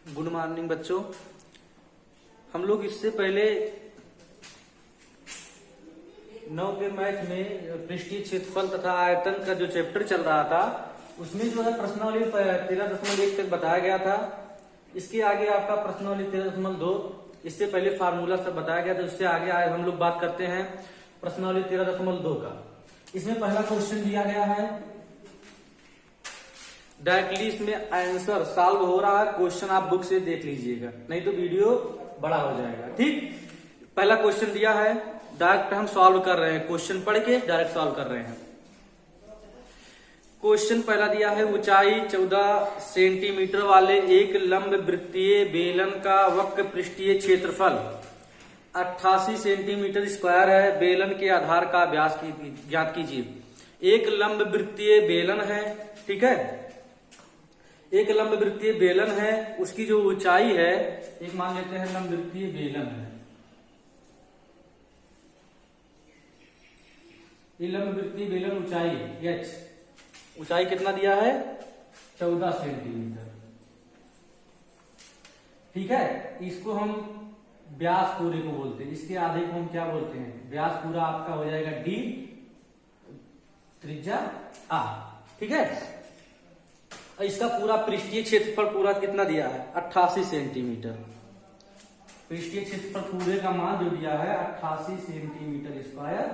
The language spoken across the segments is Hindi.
गुड मॉर्निंग बच्चों। हम लोग इससे पहले 9 के मैथ में पृष्ठीय क्षेत्रफल तथा आयतन का जो चैप्टर चल रहा था उसमें जो है प्रश्नावली 13.1 तक बताया गया था। इसके आगे आपका प्रश्नावली 13.2 इससे पहले फार्मूला सब बताया गया था। उससे आगे आए हम लोग बात करते हैं प्रश्नावली 13.2 का। इसमें पहला क्वेश्चन दिया गया है, डायरेक्टली इसमें आंसर सॉल्व हो रहा है। क्वेश्चन आप बुक से देख लीजिएगा, नहीं तो वीडियो बड़ा हो जाएगा। ठीक, पहला क्वेश्चन दिया है, डायरेक्ट हम सॉल्व कर रहे हैं। क्वेश्चन पढ़ के डायरेक्ट सॉल्व कर रहे हैं। क्वेश्चन पहला दिया है, ऊंचाई 14 सेंटीमीटर वाले एक लंब वृत्तीय बेलन का वक्र पृष्ठीय क्षेत्रफल 88 सेंटीमीटर स्क्वायर है। बेलन के आधार का व्यास ज्ञात कीजिए। एक लंब वृत्तीय बेलन है, ठीक है, एक लंब वृत्तीय बेलन है, उसकी जो ऊंचाई है, एक मान लेते हैं लंब वृत्तीय बेलन है। ये लंब वृत्तीय बेलन ऊंचाई h, ऊंचाई कितना दिया है 14 सेंटीमीटर, ठीक है। इसको हम व्यास पूरे को बोलते हैं, इसके आधे को हम क्या बोलते हैं, व्यास पूरा आपका हो जाएगा d, त्रिज्या r, ठीक है। इसका पूरा पृष्ठीय क्षेत्रफल पूरा कितना दिया है 88 सेंटीमीटर। पृष्ठीय क्षेत्रफल पूरे का मान जो दिया है 88 सेंटीमीटर स्क्वायर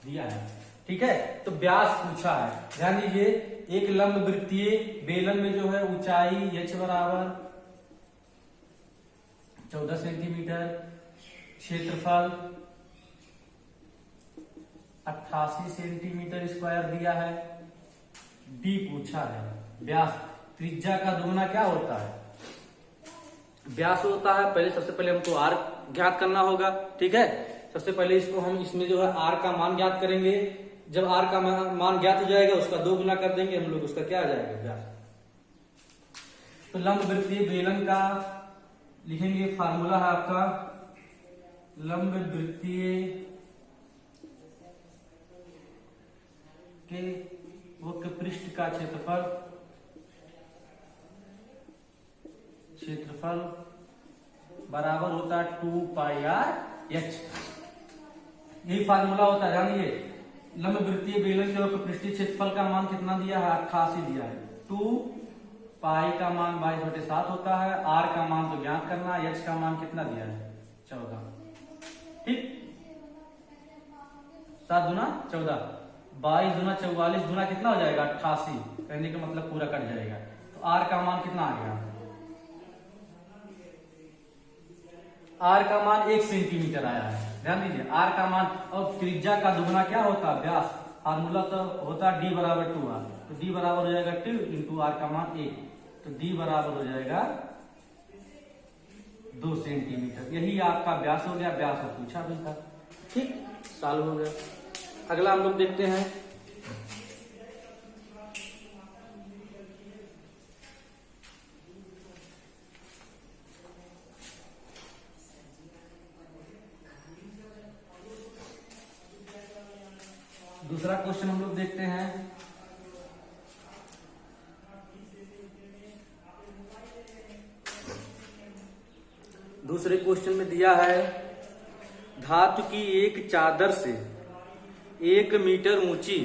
दिया है, ठीक है। तो व्यास पूछा है, ध्यान दीजिए। एक लंब वृत्तीय बेलन में जो है ऊंचाई h बराबर 14 सेंटीमीटर, क्षेत्रफल 88 सेंटीमीटर स्क्वायर दिया है, d पूछा है। व्यास त्रिज्या का दुगुना क्या होता है, व्यास होता है। पहले सबसे पहले हमको r ज्ञात करना होगा, ठीक है। सबसे पहले इसको हम इसमें जो है r का मान ज्ञात करेंगे। जब r का मान ज्ञात हो जाएगा उसका 2 गुना कर देंगे हम लोग, उसका क्या आ जाएगा व्यास। तो लंब वृत्तीय बेलन का लिखेंगे, फार्मूला है आपका लंब वृत्तीय के वक्र पृष्ठ का क्षेत्रफल बराबर होता है 2 पाई r h। यही फार्मूला होता है, ध्यान दीजिए। लंब वृत्तीय बेलन के वक्र पृष्ठीय क्षेत्रफल का मान कितना दिया है 88 दिया है। 2 पाई का मान 22/7 होता है, r का मान तो ज्ञात करना है, h का मान कितना दिया है 14, ठीक। 7 दूना 14, 22 दूना 44 दूना कितना हो जाएगा 88, कहने का मतलब पूरा कट जाएगा। तो r का मान कितना आ गया, r का मान 1 सेंटीमीटर आया है, ध्यान दीजिए। r का मान, और त्रिज्या का दुगुना क्या होता है व्यास, फार्मूला तो होता है d बराबर 2r, तो d बराबर हो जाएगा 2 इंटू r का मान 1, तो d बराबर हो जाएगा 2 सेंटीमीटर। यही आपका व्यास हो गया, व्यास को पूछा भी था, ठीक, सॉल्व हो गया। अगला हम लोग देखते हैं, दूसरा क्वेश्चन हम लोग देखते हैं। दूसरे क्वेश्चन में दिया है, धातु की एक चादर से 1 मीटर ऊंची,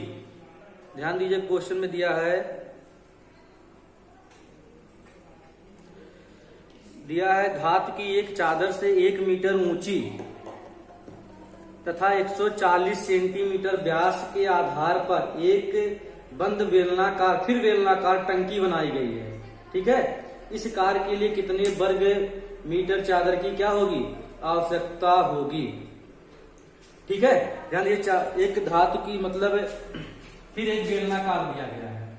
ध्यान दीजिए क्वेश्चन में दिया है, धातु की एक चादर से 1 मीटर ऊंची तथा 140 सेंटीमीटर व्यास के आधार पर एक बंद बेलनाकार टंकी बनाई गई है, ठीक है। इस कार्य के लिए कितने वर्ग मीटर चादर की क्या होगी, आवश्यकता होगी, ठीक है। ध्यान दीजिए, एक धातु की मतलब फिर एक बेलनाकार दिया गया है,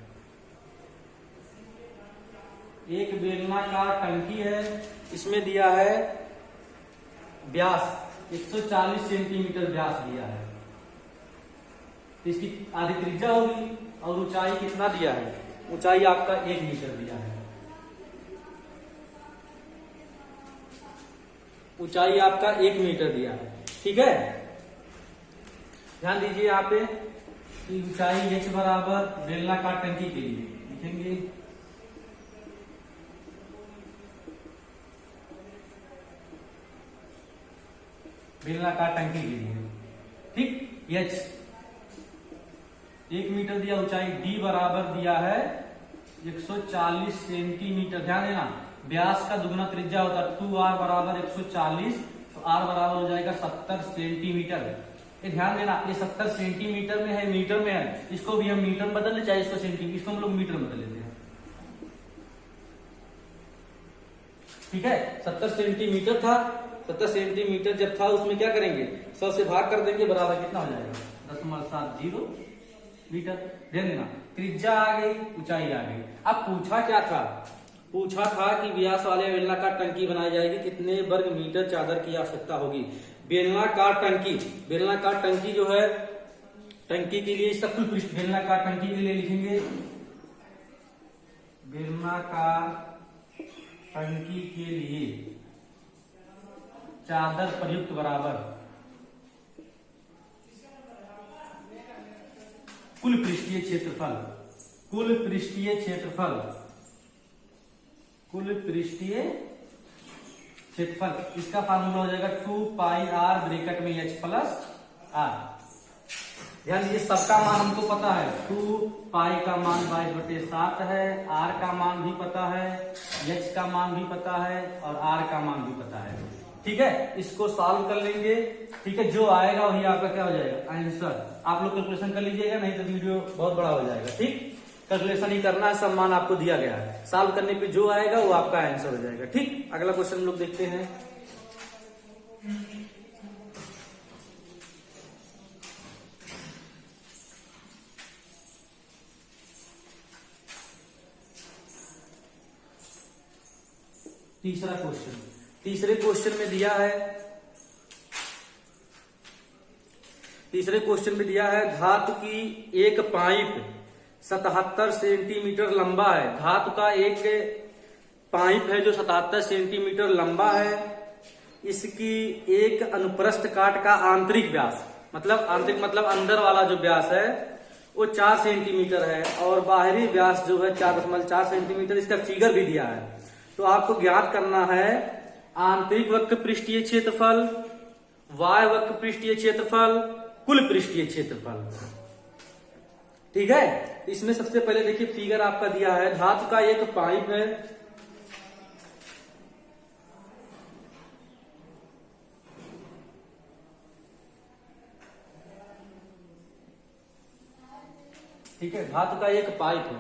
एक बेलनाकार टंकी है, इसमें दिया है व्यास 140 सेंटीमीटर व्यास दिया है, तो इसकी आधी त्रिज्या होगी, और ऊंचाई कितना दिया है, ऊंचाई आपका 1 मीटर दिया है, ऊंचाई आपका 1 मीटर दिया है, ठीक है। ध्यान दीजिए यहाँ पे कि ऊंचाई h बराबर बेलनाकार टंकी के लिए लिखेंगे बेलनाकार टंकी के लिए। ठीक, एच 1 मीटर दिया, ऊंचाई डी बराबर दिया है 140 सेंटीमीटर। ध्यान देना, व्यास का दुगना त्रिज्या होता है 2r बराबर 140, तो r बराबर हो जाएगा 70 सेंटीमीटर। ये ध्यान देना, ये 70 सेंटीमीटर में है, मीटर में है, इसको भी हम मीटर में बदल ले, चाहे इसको सेंटीमीटर, इसको हम लोग मीटर में बदल लेते हैं। ठीक है, 70 सेंटीमीटर था, 70 सेंटीमीटर जब था उसमें क्या करेंगे, 100 से भाग कर देंगे, बराबर कितना हो जाएगा 0.70 मीटर। ध्यान देना, त्रिज्या आ गई, ऊंचाई आ गई। अब पूछा क्या था, पूछा था कि व्यास वाले बेलनाकार टंकी बनाई जाएगी, कितने वर्ग मीटर चादर की आवश्यकता होगी। बेलनाकार टंकी, बेलनाकार टंकी जो है, टंकी के लिए इसका कुल पृष्ठ, बेलनाकार टंकी के लिए लिखेंगे बेलनाकार टंकी के लिए चादर प्रयुक्त बराबर कुल पृष्ठीय क्षेत्रफल, कुल पृष्ठीय क्षेत्रफल, कुल पृष्ठीय क्षेत्रफल। इसका फार्मूला हो जाएगा 2 पाई r ब्रैकेट में h प्लस r। ध्यान दीजिए, सबका मान हमको पता है, 2 पाई का मान 22/7 है, r का मान भी पता है, h का मान भी पता है और r का मान भी पता है। ठीक है, इसको सॉल्व कर लेंगे। ठीक है, जो आएगा वही आपका क्या हो जाएगा, आंसर। आप लोग कैलकुलेशन कर लीजिएगा, नहीं तो वीडियो बहुत बड़ा हो जाएगा। ठीक, कैलकुलेशन ही करना है, सब मान आपको दिया गया है, सॉल्व करने पे जो आएगा वो आपका आंसर हो जाएगा। ठीक, अगला क्वेश्चन हम लोग देखते हैं। तीसरा क्वेश्चन, तीसरे क्वेश्चन में दिया है, तीसरे क्वेश्चन में दिया है धातु की एक पाइप 77 सेंटीमीटर लंबा है। धातु का एक पाइप है जो 77 सेंटीमीटर लंबा है। इसकी एक अनुप्रस्थ काट का आंतरिक व्यास, मतलब आंतरिक मतलब अंदर वाला जो व्यास है वो 4 सेंटीमीटर है और बाहरी व्यास जो है 4.4 सेंटीमीटर। इसका फिगर भी दिया है। तो आपको ज्ञात करना है आंतरिक वक्र पृष्ठीय क्षेत्रफल, वाय वक्र पृष्ठीय क्षेत्रफल, कुल पृष्ठीय क्षेत्रफल। ठीक है, इसमें सबसे पहले देखिए फिगर आपका दिया है, धातु का एक पाइप है, ठीक है, धातु का एक पाइप है,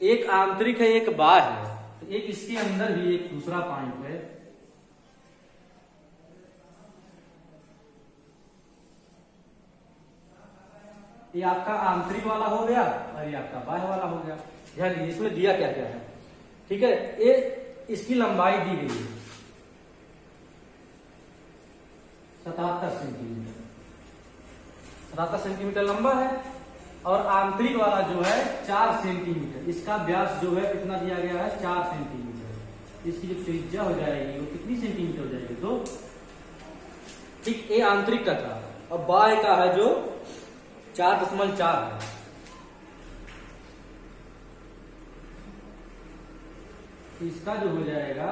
एक आंतरिक है एक बाह्य है, तो एक इसके अंदर भी एक दूसरा पाइप है। ये आपका आंतरिक वाला हो गया और ये आपका बाह्य वाला हो गया। ध्यान दीजिए, इसमें दिया क्या क्या है। ठीक है, ये इसकी लंबाई दी गई है 77 सेंटीमीटर, 77 सेंटीमीटर लंबा है और आंतरिक वाला जो है 4 सेंटीमीटर। इसका व्यास जो है कितना दिया गया है, 4 सेंटीमीटर। इसकी जो त्रिज्या हो जाएगी वो कितनी सेंटीमीटर हो जाएगी, 2। ठीक, ये आंतरिक का था और बाह्य का है जो 4.4 है। इसका जो हो जाएगा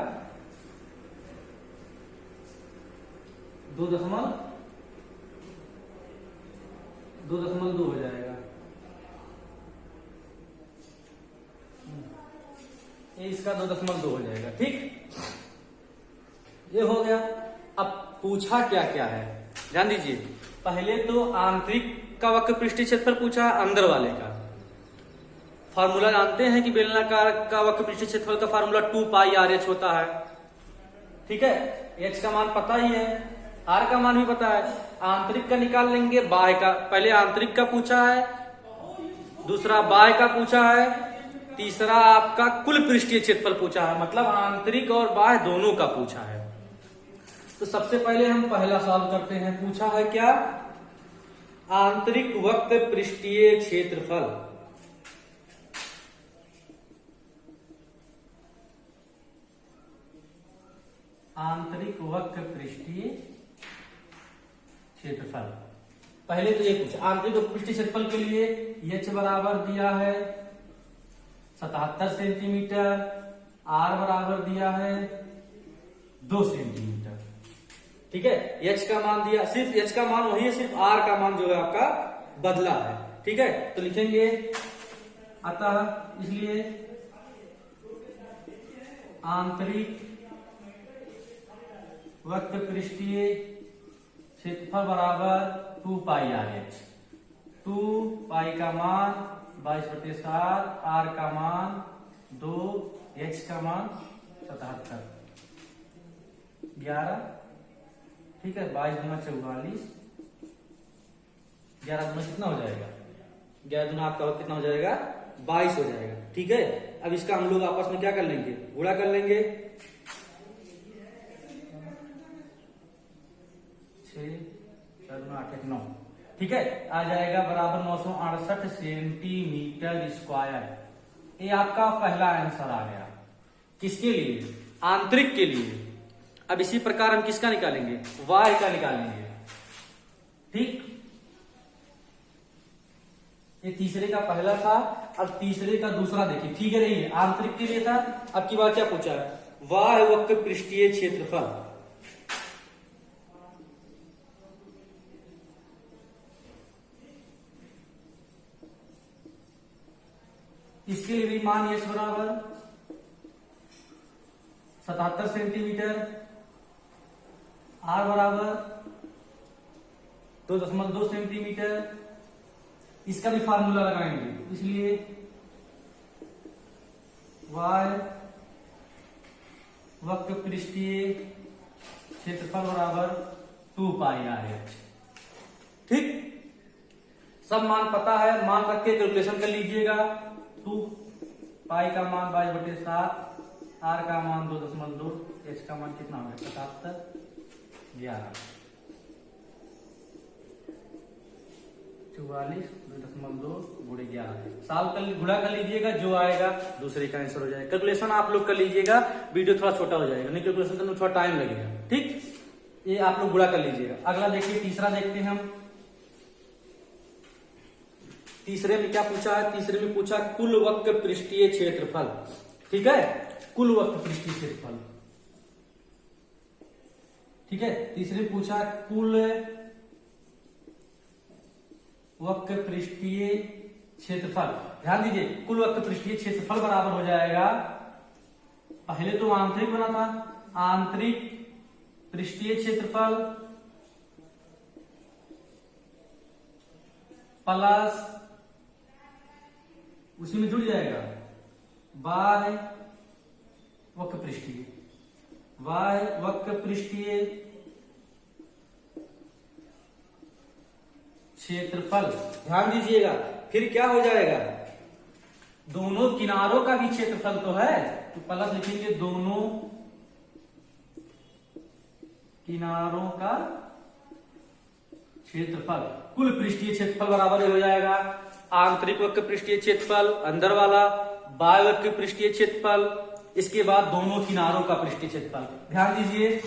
2.2 हो जाएगा। ये इसका 2.2 हो जाएगा। ठीक, ये हो गया। अब पूछा क्या क्या है, ध्यान दीजिए। पहले तो आंतरिक का वक्र पृष्ठीय क्षेत्रफल पूछा, अंदर वाले का फार्मूला जानते हैं कि बेलनाकार का वक्र पृष्ठीय क्षेत्रफल का फार्मूला 2 पाई RH होता है। ठीक है, H का मान पता ही है, R का मान भी पता है। आंतरिक का निकाल लेंगे, बाह्य का, पहले आंतरिक का पूछा है, दूसरा बाह्य का पूछा है, तीसरा आपका कुल पृष्ठीय क्षेत्रफल पूछा है, मतलब आंतरिक और बाह्य दोनों का पूछा है। तो सबसे पहले हम पहला सॉल्व करते हैं। पूछा है क्या, आंतरिक वक्र पृष्ठीय क्षेत्रफल। आंतरिक वक्र पृष्ठीय क्षेत्रफल, पहले तो ये पूछा आंतरिक वक्र पृष्ठीय क्षेत्रफल के लिए h बराबर दिया है 77 सेंटीमीटर, r बराबर दिया है 2 सेंटीमीटर। ठीक है, एच का मान दिया, सिर्फ एच का मान वही है, सिर्फ आर का मान जो है आपका बदला है। ठीक है, तो लिखेंगे अतः इसलिए आंतरिक वक्र पृष्ठीय क्षेत्रफल बराबर 2 पाई आर एच। 2 पाई का मान 22/7, आर का मान 2, एच का मान 77, 11। ठीक है, 22 गुना 44, 11 गुना कितना हो जाएगा, 11 गुना आपका कितना हो जाएगा, 22 हो जाएगा। ठीक है, अब इसका हम लोग आपस में क्या कर लेंगे, गुणा कर लेंगे। 6, 4 गुना 8, 9। ठीक है, आ जाएगा बराबर 968 सेंटीमीटर स्क्वायर। ये आपका पहला आंसर आ गया। किसके लिए, आंतरिक के लिए। अब इसी प्रकार हम किसका निकालेंगे, वाय का निकालेंगे। ठीक, ये तीसरे का पहला था, अब तीसरे का दूसरा देखिए। ठीक है, रही आंतरिक के लिए था। अब की बात क्या पूछा है, वाय वक्र पृष्ठीय क्षेत्रफल। इसके लिए भी मान एच बराबर 77 सेंटीमीटर, आर बराबर 2.2 सेंटीमीटर। इसका भी फार्मूला लगाएंगे, इसलिए वाय वक्र पृष्ठीय क्षेत्रफल बराबर 2 पाई आर एच। ठीक, सब मान पता है, मान रख के कैलकुलेशन कर लीजिएगा। 2 पाई का मान 22/7, आर का मान 2.2, एच का मान कितना हो गया 77, 11, 44, 2.2 गुणे 11। साल कर गुणा कर लीजिएगा, जो आएगा दूसरे का आंसर हो जाएगा। कैलकुलेशन आप लोग कर लीजिएगा, वीडियो थोड़ा छोटा हो जाएगा, नहीं कैलकुलेशन करने में थोड़ा टाइम लगेगा। ठीक, ये आप लोग गुणा कर लीजिएगा। अगला देखिए, तीसरा देखते हैं हम। तीसरे में क्या पूछा है, तीसरे में पूछा कुल वक्र पृष्ठीय क्षेत्रफल। ठीक है, कुल वक्र पृष्ठीय क्षेत्रफल। ठीक है, तीसरे पूछा कुल वक्र पृष्ठीय क्षेत्रफल। ध्यान दीजिए, कुल वक्र पृष्ठीय क्षेत्रफल बराबर हो जाएगा, पहले तो आंतरिक बना था, आंतरिक पृष्ठीय क्षेत्रफल प्लस उसी में जुड़ जाएगा बाह्य वक्र पृष्ठीय, बाह्य वक्र पृष्ठीय क्षेत्रफल। ध्यान दीजिएगा, फिर क्या हो जाएगा, दोनों किनारों का भी क्षेत्रफल तो है, तो प्लस लिखेंगे दोनों किनारों का क्षेत्रफल। कुल पृष्ठीय क्षेत्रफल बराबर हो जाएगा आंतरिक वक्र पृष्ठीय क्षेत्रफल अंदर वाला, बाह्य वक्र पृष्ठीय क्षेत्रफल, इसके बाद दोनों किनारों का पृष्ठीय क्षेत्रफल। ध्यान दीजिए,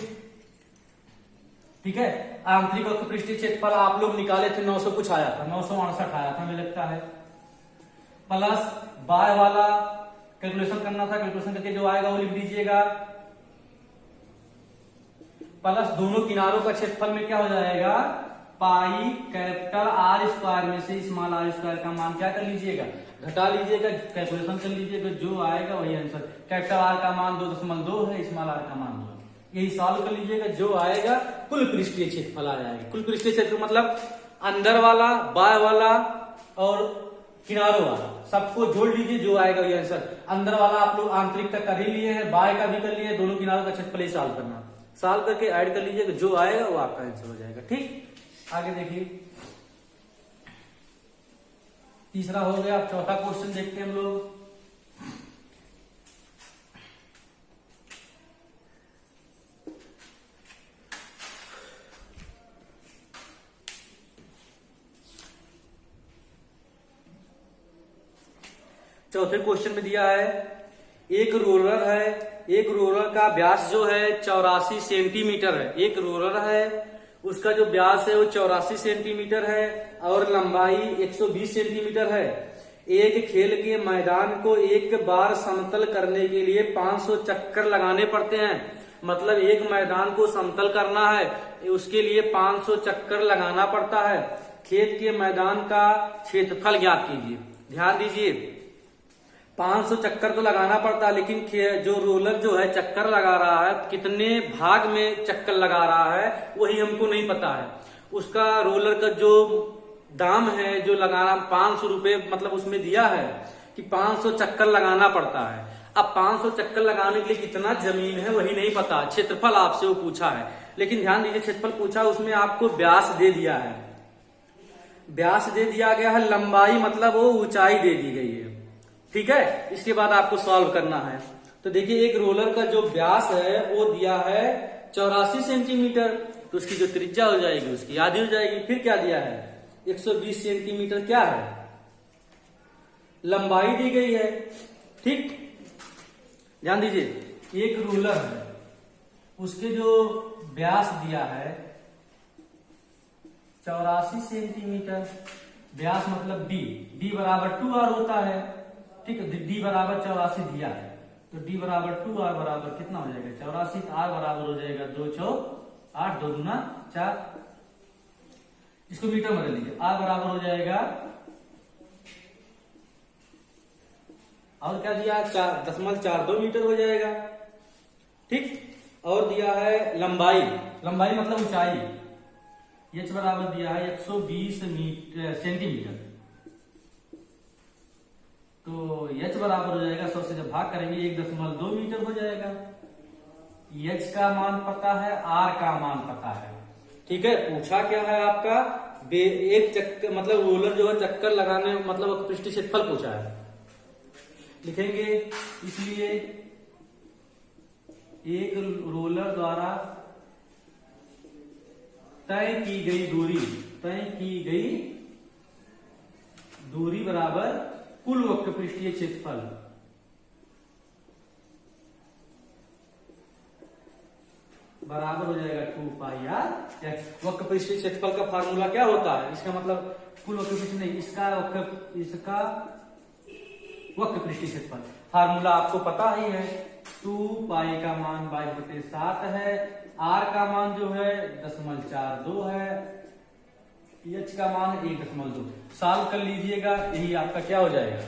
ठीक है, आंतरिक वक्र पृष्ठीय क्षेत्रफल आप लोग निकाले थे, 900 कुछ आया था, 968 आया था मुझे लगता है, प्लस बाय वाला कैलकुलेशन करना था, कैलकुलेशन करके जो आएगा वो लिख दीजिएगा, प्लस दोनों किनारों का क्षेत्रफल में क्या हो जाएगा, पाई कैपिटल आर स्क्वायर में से स्मॉल आर स्क्वायर का मान क्या कर लीजिएगा, घटा लीजिएगा, कैलकुलेशन कर लीजिएगा, जो आएगा वही आंसर। कैपिटल आर का मान 2.2 है, स्मॉल आर का मान 2 है, यही सॉल्व कर लीजिएगा, जो आएगा कुल पृष्ठीय क्षेत्रफल आ जाएगा। कुल पृष्ठीय क्षेत्र मतलब अंदर वाला, बाय वाला और किनारों वाला, सबको जोड़ लीजिए, जो आएगा वही आंसर। अंदर वाला आप लोग आंतरिक का कर ही लिए हैं, बाय का भी कर लिए, दोनों किनारों का क्षेत्रफल ही सॉल्व करना, सॉल्व करके ऐड कर लीजिएगा, जो आएगा वो आपका आंसर हो जाएगा। ठीक, आगे देखिए, तीसरा हो गया। अब चौथा क्वेश्चन देखते हैं हम लोग। चौथे क्वेश्चन में दिया है, एक रोलर है, एक रोलर का व्यास जो है 84 सेंटीमीटर है, एक रोलर है उसका जो व्यास है वो 84 सेंटीमीटर है और लंबाई 120 सेंटीमीटर है। एक खेल के मैदान को एक बार समतल करने के लिए 500 चक्कर लगाने पड़ते हैं। मतलब एक मैदान को समतल करना है, उसके लिए 500 चक्कर लगाना पड़ता है। खेत के मैदान का क्षेत्रफल ज्ञात कीजिए। ध्यान दीजिए, 500 चक्कर तो लगाना पड़ता है, लेकिन जो रोलर जो है चक्कर लगा रहा है, कितने भाग में चक्कर लगा रहा है वही हमको नहीं पता है। उसका रोलर का जो दाम है जो लगाना 500 रुपए, मतलब उसमें दिया है कि 500 चक्कर लगाना पड़ता है। अब 500 चक्कर लगाने के लिए कितना जमीन है वही नहीं पता, क्षेत्रफल आपसे वो पूछा है। लेकिन ध्यान दीजिए, क्षेत्रफल पूछा, उसमें आपको व्यास दे दिया है, व्यास दे दिया गया है, लंबाई मतलब वो ऊंचाई दे दी गई है। ठीक है, इसके बाद आपको सॉल्व करना है। तो देखिए, एक रोलर का जो व्यास है वो दिया है 84 सेंटीमीटर, तो उसकी जो त्रिज्या हो जाएगी उसकी आधी हो जाएगी। फिर क्या दिया है, 120 सेंटीमीटर क्या है, लंबाई दी गई है। ठीक, ध्यान दीजिए, एक रोलर है, उसके जो व्यास दिया है 84 सेंटीमीटर, व्यास मतलब डी बराबर 2r होता है। ठीक है, डी बराबर 84 दिया है, तो डी बराबर 2r बराबर कितना हो जाएगा 84, आर बराबर हो जाएगा 2 6 8, 2 दूना 4, इसको मीटर में बदल लीजिए, आर बराबर हो जाएगा, और क्या दिया 4.42 मीटर हो जाएगा। ठीक, और दिया है लंबाई, लंबाई मतलब ऊंचाई, एच बराबर दिया है 120 सेंटीमीटर, तो एच बराबर हो जाएगा 100 से जब भाग करेंगे 1.2 मीटर हो जाएगा। एच का मान पता है, आर का मान पता है। ठीक है, पूछा क्या है आपका, एक चक्कर मतलब रोलर जो है चक्कर लगाने मतलब पृष्ठ क्षेत्रफल पूछा है, लिखेंगे। इसलिए एक रोलर द्वारा तय की गई दूरी बराबर कुल वक्र पृष्ठीय क्षेत्रफल, बराबर हो जाएगा 2 पाई आर। वक्र पृष्ठीय क्षेत्रफल का फार्मूला क्या होता है, इसका मतलब कुल वक्र पृष्ठ नहीं, इसका वक्र पृष्ठीय क्षेत्रफल फार्मूला आपको पता ही है, 2 पाई का मान 22/7 है, आर का मान जो है 0.42 है, एच का मान 1.2। सॉल्व कर लीजिएगा, यही आपका क्या हो जाएगा,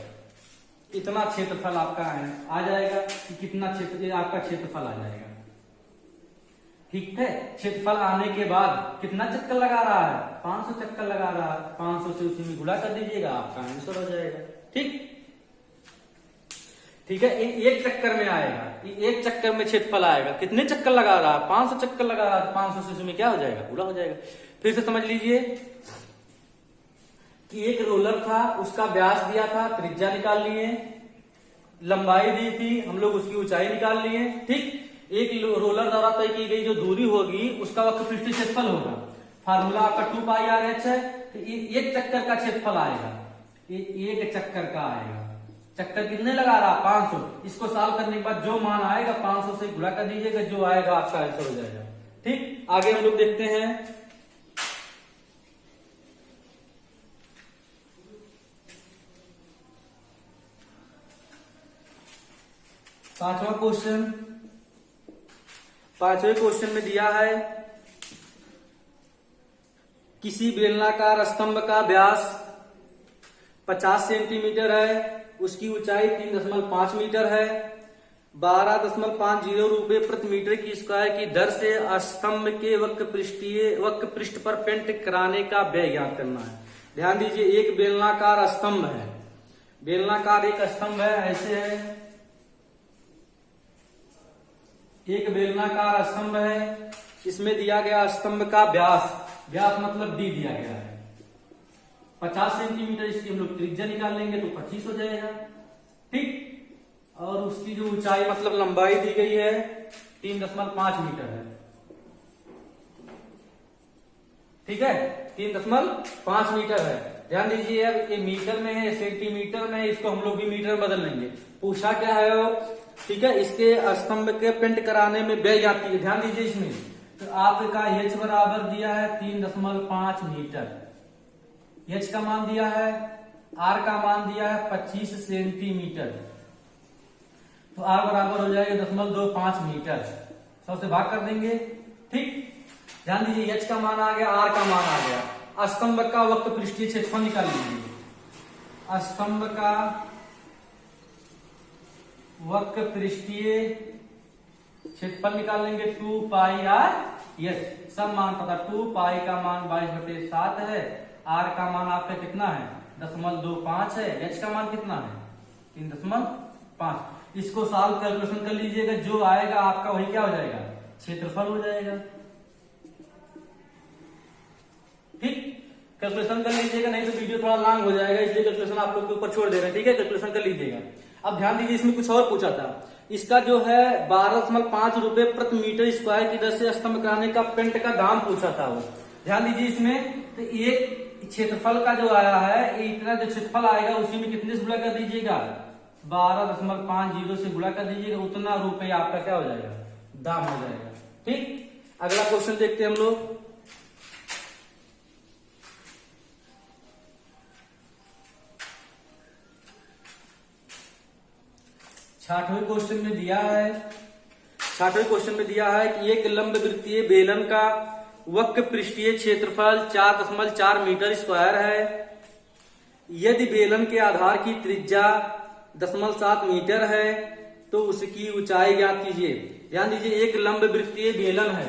इतना क्षेत्रफल आपका आ जाएगा कि कितना क्षेत्र आपका क्षेत्रफल आ जाएगा। ठीक है, क्षेत्रफल आने के बाद कितना चक्कर लगा रहा है, 500 चक्कर लगा रहा है, 500 से उसी में गुणा कर दीजिएगा, आपका आंसर हो जाएगा। ठीक है, एक चक्कर में आएगा, एक चक्कर में क्षेत्रफल आएगा, कितने चक्कर लगा रहा है, 500 चक्कर लगा रहा है, 500 से उसमें क्या हो जाएगा, पूरा हो जाएगा। फिर से समझ लीजिए कि एक रोलर था, उसका व्यास दिया था, त्रिज्या निकाल लिए, लंबाई दी थी, हम लोग उसकी ऊंचाई निकाल लिए। ठीक, एक रोलर द्वारा तय की गई जो दूरी होगी उसका वक्र पृष्ठीय क्षेत्रफल होगा, फार्मूला आपका 2 पाई आर एच है, तो एक चक्कर का क्षेत्रफल आएगा, एक चक्कर का आएगा, चक्कर कितने लगा रहा 500, इसको सॉल्व करने के बाद जो मान आएगा 500 से गुणा कर दीजिएगा, जो आएगा आपका आंसर हो जाएगा। ठीक, आगे हम लोग देखते हैं। पांचवें क्वेश्चन में दिया है किसी बेलनाकार स्तंभ का व्यास 50 सेंटीमीटर है, उसकी ऊंचाई 3.5 मीटर है, 12.50 रुपए प्रति मीटर की स्क्वायर की दर से स्तंभ के वक्र पृष्ठ पर पेंट कराने का व्यय ज्ञात करना है। ध्यान दीजिए, एक बेलनाकार स्तंभ है, बेलनाकार एक स्तंभ है, ऐसे है, एक बेलनाकार स्तंभ है, इसमें दिया गया स्तंभ का व्यास मतलब डी दिया गया है 50 सेंटीमीटर, इसकी हम लोग त्रिज्या निकाल लेंगे तो 25 हो जाएगा। ठीक, और उसकी जो ऊंचाई मतलब लंबाई दी गई है 3.5 मीटर है। ठीक है, 3.5 मीटर है। ध्यान दीजिए, अब ये मीटर में है, सेंटीमीटर में है, इसको हम लोग भी मीटर में बदल लेंगे। पूछा क्या है वो, ठीक है, इसके स्तंभ के पेंट कराने में व्यय जाती है। ध्यान दीजिए, इसमें तो आपका एच बराबर दिया है 3.5 मीटर, एच का मान दिया है, आर का मान दिया है 25 सेंटीमीटर, तो आर बराबर हो जाएगा 0.25 मीटर। 100 से भाग कर देंगे। ठीक, ध्यान दीजिए h का मान आ गया, r का मान आ गया। स्तंभ का वक्र पृष्ठीय क्षेत्रफल निकाल लीजिए। स्तंभ का वक्र पृष्ठीय क्षेत्रफल निकाल लेंगे 2 पाई आर एच। सब मान पता, 2 पाई का मान 22/7 है, r का मान आपका कितना है 0.25 है, h का मान कितना है 3.5। इसको सॉल्व कैलकुलेशन कर लीजिएगा, जो आएगा आपका वही क्या हो जाएगा क्षेत्रफल हो जाएगा। ठीक, कैलकुलेशन कर लीजिएगा, नहीं तो वीडियो थोड़ा लॉन्ग हो जाएगा, इसलिए कैलकुलेशन आप लोग के ऊपर छोड़ दे रहे हैं। ठीक है, कैलकुलेशन कर लीजिएगा। अब ध्यान दीजिए, इसमें कुछ और पूछा था। इसका जो है 12.5 रुपए प्रति मीटर स्क्वायर की दर से स्तंभ कराने का पेंट का दाम पूछा था वो। ध्यान दीजिए इसमें, तो एक क्षेत्रफल का जो आया है, इतना जो क्षेत्रफल आएगा उसी में कितने से गुणा कर दीजिएगा 12.50 से गुणा कर दीजिएगा, उतना रुपए आपका क्या हो जाएगा दाम हो जाएगा। ठीक, अगला क्वेश्चन देखते हैं हम लोग। 60वें क्वेश्चन में दिया है, 60वें क्वेश्चन में दिया है कि एक लंब वृत्तीय बेलन का वक्र पृष्ठीय क्षेत्रफल 4.4 मीटर स्क्वायर है। यदि बेलन के आधार की त्रिज्या 0.7 मीटर है तो उसकी ऊंचाई ज्ञात कीजिए। ध्यान दीजिए, एक लंब वृत्तीय बेलन है,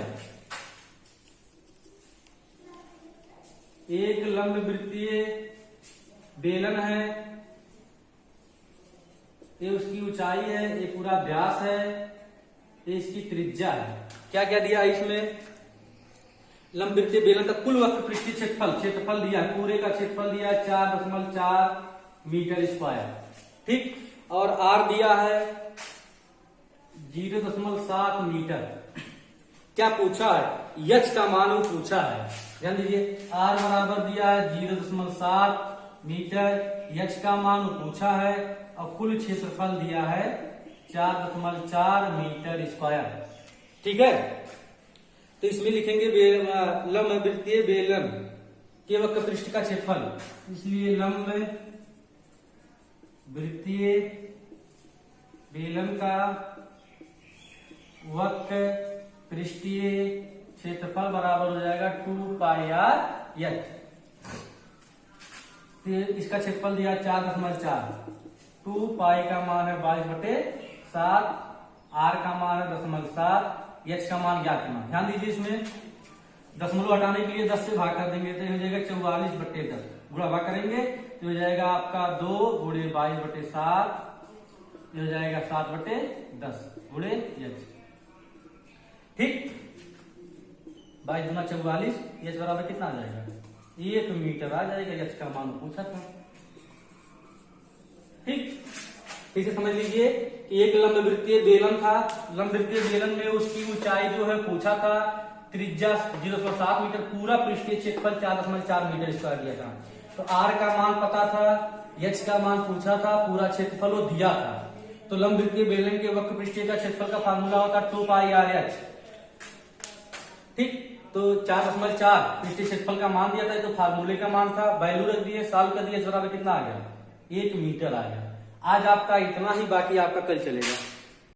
एक लंब वृत्तीय बेलन है, ये उसकी ऊंचाई है, ये पूरा व्यास है, ये इसकी त्रिज्या है। क्या क्या दिया है इसमें, लंब वृत्तीय बेलन का कुल वक्र पृष्ठीय क्षेत्रफल दिया है, पूरे का क्षेत्रफल दिया है 4.4 मीटर स्क्वायर। ठीक, और आर दिया है 0.7 मीटर। क्या पूछा है, यच का मान वो पूछा है। ध्यान दीजिए, आर बराबर दिया है 0.7 मीटर, यच का मान वो पूछा है, और कुल क्षेत्रफल दिया है 4.4 मीटर स्क्वायर। ठीक है, तो इसमें लिखेंगे लंब वृत्तीय बेलन के वक्र पृष्ठ का क्षेत्रफल। इसलिए लंब वृत्तीय बेलन का वक्र पृष्ठीय क्षेत्रफल बराबर हो जाएगा 2 पाई आर एच। इसका क्षेत्रफल दिया 4.4, 2 पाई का मान है 22/7, आर का मान है 0.7, एच का मान ज्ञात करना। ध्यान दीजिए, इसमें दशमलव हटाने के लिए 10 से भाग कर देंगे तो हो जाएगा 44/10, गुणा भाग करेंगे तो हो जाएगा आपका 2 गुणे 22/7, हो जाएगा 7/10 गुणे एच। ठीक, 22 गुना 44, एच बराबर कितना आ जाएगा 1 मीटर आ जाएगा, एच का मान पूछा था। ठीक, ठीक से समझ लीजिए कि एक लंब वृत्तीय बेलन था, लंब वृत्तीय बेलन में उसकी ऊंचाई जो है पूछा था, त्रिज्या 0.7 मीटर, पूरा पृष्ठीय क्षेत्रफल 4.4 मीटर स्क्वायर दिया था। तो आर का मान पता था, एच का मान पूछा था, पूरा क्षेत्रफल वो दिया था। तो लंब वृत्तीय बेलन के वक्र पृष्ठीय का क्षेत्रफल का फार्मूला होता 2 पाई आर एच। ठीक, तो 4.4 पृष्ठीय क्षेत्रफल का मान दिया था, तो फार्मूले का मान था, वैल्यू रख दिए, सॉल्व कर दिए, बराबर कितना आ गया 1 मीटर आ गया। आज आपका इतना ही, बाकी आपका कल चलेगा।